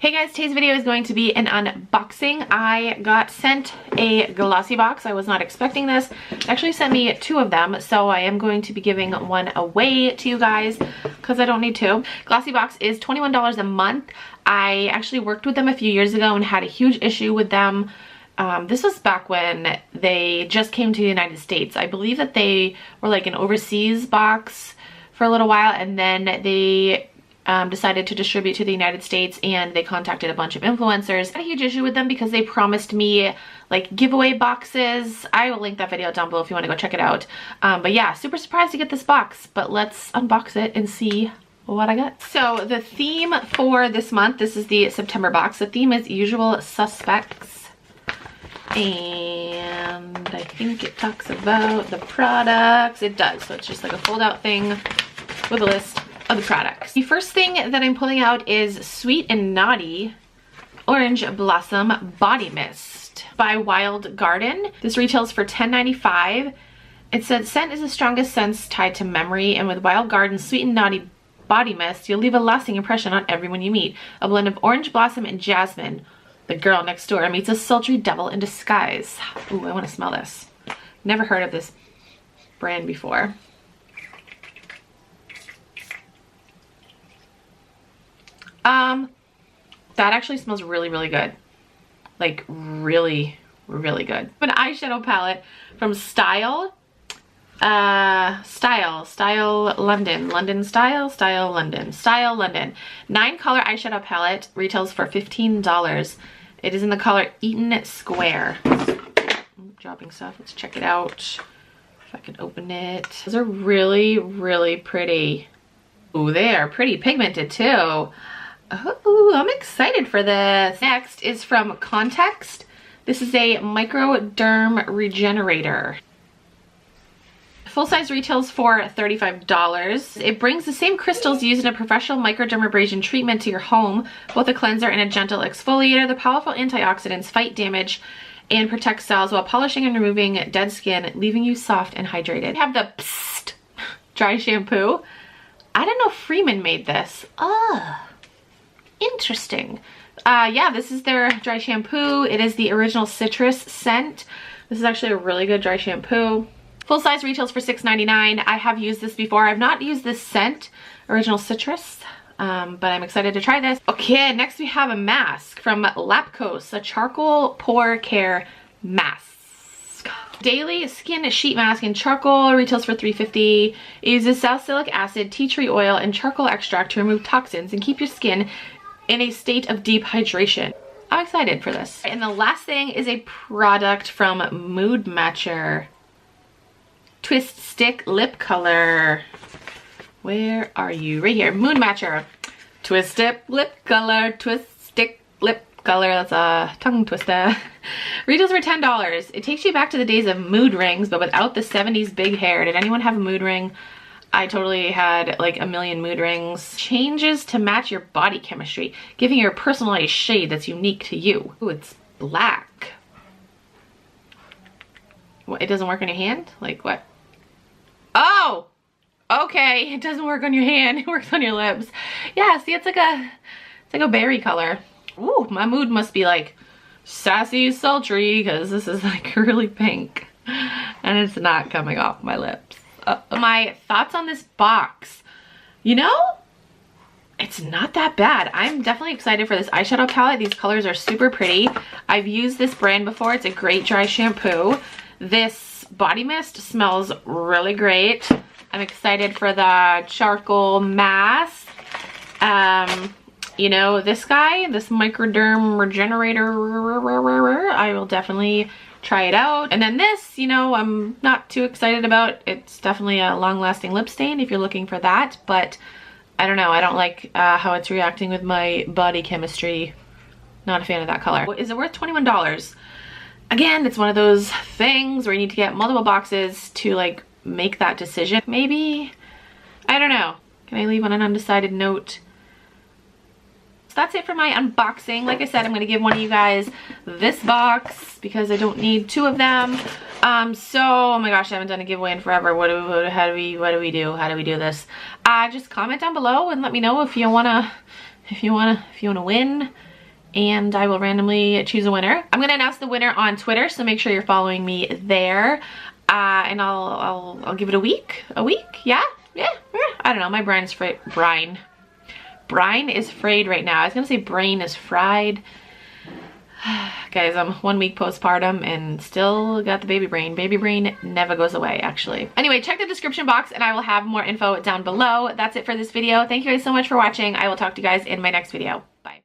Hey guys, today's video is going to be an unboxing. I got sent a Glossybox. I was not expecting this. It actually sent me 2 of them, so I am going to be giving one away to you guys because I don't need 2. Glossybox is $21 a month. I actually worked with them a few years ago and had a huge issue with them. This was back when they just came to the United States. I believe that they were like an overseas box for a little while, and then they decided to distribute to the United States, and they contacted a bunch of influencers. I had a huge issue with them because they promised me like giveaway boxes. I will link that video down below if you want to go check it out. But yeah, super surprised to get this box, but let's unbox it and see what I got. So the theme for this month, this is the September box. The theme is Usual Suspects. And I think it talks about the products. It does. So it's just like a fold out thing with a list of the products. The first thing that I'm pulling out is Sweet and Naughty Orange Blossom Body Mist by Wild Garden. This retails for $10.95. It said scent is the strongest sense tied to memory, and with Wild Garden's Sweet and Naughty Body Mist, you'll leave a lasting impression on everyone you meet. A blend of orange blossom and jasmine. The girl next door meets a sultry devil in disguise. Ooh, I want to smell this. Never heard of this brand before. That actually smells really, really good. Like really, really good. An eyeshadow palette from Style London. 9-color eyeshadow palette retails for $15. It is in the color Eaton Square. I'm dropping stuff. Let's check it out. If I can open it. Those are really, really pretty. Ooh, they are pretty pigmented too. Oh, I'm excited for this. Next is from Context. This is a microderm regenerator. Full size retails for $35. It brings the same crystals used in a professional microdermabrasion treatment to your home, both a cleanser and a gentle exfoliator. The powerful antioxidants fight damage and protect cells while polishing and removing dead skin, leaving you soft and hydrated. We have the Psst dry shampoo. I don't know if Freeman made this. Interesting. Yeah, this is their dry shampoo. It is the original citrus scent. This is actually a really good dry shampoo. Full size retails for $6.99. I have used this before. I've not used this scent, original citrus, but I'm excited to try this. Okay, next we have a mask from Lapkos, a charcoal pore care mask. Daily skin sheet mask in charcoal retails for $3.50. It uses salicylic acid, tea tree oil, and charcoal extract to remove toxins and keep your skin in a state of deep hydration. I'm excited for this. And the last thing is a product from Mood Matcher. Twist Stick Lip Color. Where are you? Right here. Mood Matcher. Twist Stick Lip Color. Twist Stick Lip Color. That's a tongue twister. Retails for $10. It takes you back to the days of mood rings, but without the 70s big hair. Did anyone have a mood ring? I totally had like a million mood rings. Changes to match your body chemistry, giving you a personalized shade that's unique to you. Ooh, it's black. What, it doesn't work on your hand? Like what? Oh, okay. It doesn't work on your hand. It works on your lips. Yeah, see, it's like a berry color. Ooh, my mood must be like sassy, sultry, because this is like really pink and it's not coming off my lips. My thoughts on this box. You know, it's not that bad. I'm definitely excited for this eyeshadow palette. These colors are super pretty. I've used this brand before. It's a great dry shampoo. This body mist smells really great. I'm excited for the charcoal mask. You know, this guy, this microderm regenerator, I will definitely try it out. And then this, you know, I'm not too excited about. It's definitely a long-lasting lip stain if you're looking for that, but I don't know. I don't like how it's reacting with my body chemistry. Not a fan of that color. Is it worth $21? Again, it's one of those things where you need to get multiple boxes to like make that decision. Maybe, I don't know. Can I leave on an undecided note? So that's it for my unboxing. Like I said, I'm going to give one of you guys this box because I don't need 2 of them. Oh my gosh, I haven't done a giveaway in forever. What do we do? How do we do this? Just comment down below and let me know if you wanna win and I will randomly choose a winner. I'm gonna announce the winner on Twitter, so make sure you're following me there. And I'll give it a week. A week? Yeah? Yeah. I don't know. My brain is frayed. Brine is frayed right now. I was gonna say brain is fried. Guys, I'm 1 week postpartum and still got the baby brain. Baby brain never goes away, actually. Anyway, check the description box and I will have more info down below. That's it for this video. Thank you guys so much for watching. I will talk to you guys in my next video. Bye.